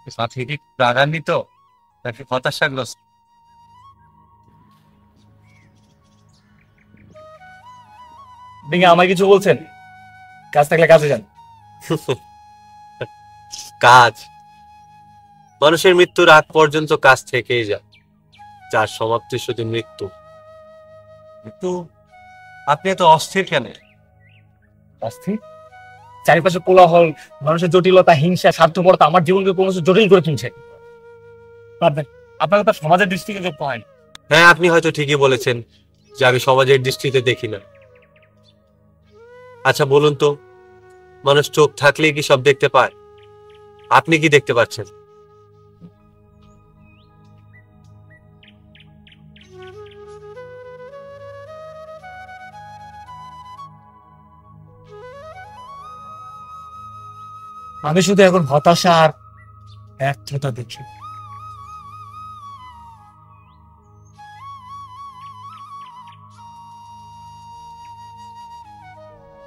সাথে কি রাগান্বিত নাকি হতাশাগ্রস্ত? দেখি আমায় কিছু বলছেন? কাজ থাকলে কাজে যান। কাজ? মানুষের মৃত্যুর আগ পর্যন্ত কাজ থেকেই যায়, যার সমাপ্তি শুধু মৃত্যু। কিন্তু আপনি এত অস্থির কেন? অস্থির? চারিপাশে কোলাহল, মানুষের জটিলতা, হিংসা, স্বার্থপরতা আমার জীবনকে ক্রমশ জটিল করে তুলছে। বাদ দেন, আপনার কথা সমাজের দৃষ্টিকে যোগ্য হয় না। হ্যাঁ, আপনি হয়তো ঠিকই বলেছেন যে আমি সমাজের দৃষ্টিতে দেখি না। আচ্ছা বলুন তো, মানুষ চোখ থাকলেই কি সব দেখতে পায়? আপনি কি দেখতে পাচ্ছেন? আমি শুধু এখন হতাশা আর ব্যর্থতা দেখি।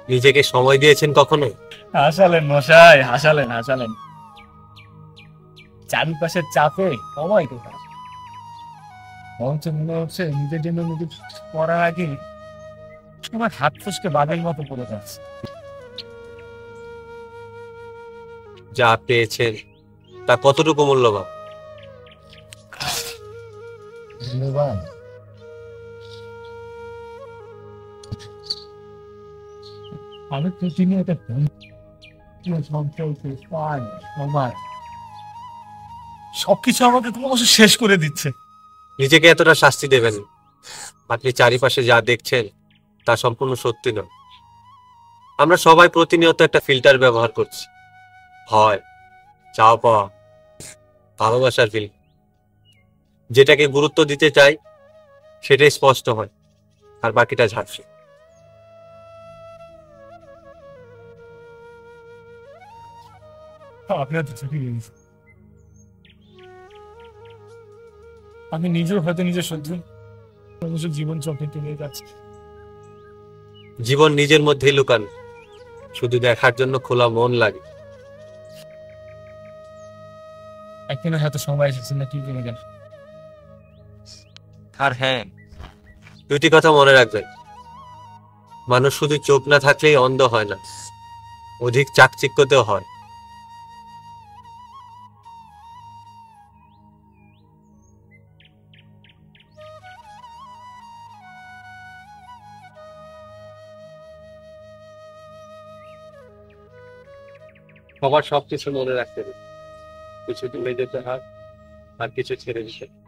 নিজেকে সময় দিয়েছেন কখনো? হাসালেন মশাই, হাসালেন হাসালেন। চারিপাশের চাপে সময় কোথায়? মঞ্চ মনে হচ্ছে নিজের জন্য নিজে পড়ার আগে আমার হাত ফুসকে বাঘের মতো পড়ে যাচ্ছে। যা পেয়েছেন তা কতটুকু মূল্যবান? ধন্যবাদ। আমি প্রতিনিয়ত সময় সবকিছু আমাকে ক্রমশ শেষ করে দিচ্ছে। নিজেকে এতটা শাস্তি দেবেন না। আপনি চারিপাশে যা দেখছেন তা সম্পূর্ণ সত্যি নয়। আমরা সবাই প্রতিনিয়ত একটা ফিল্টার ব্যবহার করছি। ভয়, চাওয়া পাওয়া, ভালোবাসার ফিল। যেটাকে গুরুত্ব দিতে চাই সেটাই স্পষ্ট হয়, আর বাকিটা ঝাপসা। আপনি হয়তো ঠিকই বলেছেন। আমি নিজেও হয়তো নিজের সহ্য ক্রমশ জীবন চক্রে নিয়ে যাচ্ছি। জীবন নিজের মধ্যেই লুকানো, শুধু দেখার জন্য খোলা মন লাগে। একদিনও হয়তো সময় এসেছে না কি জেনে গেল। আর হ্যাঁ, দুটি কথা মনে রাখবেন, মানুষ শুধু চোখ না থাকলেই অন্ধ হয় না, অধিক চাকচিক্যতেও হয়। সবার সবকিছু মনে রাখতে হবে, কিছু তুলে যেতে হয় আর কিছু ছেড়ে দিতে হয়।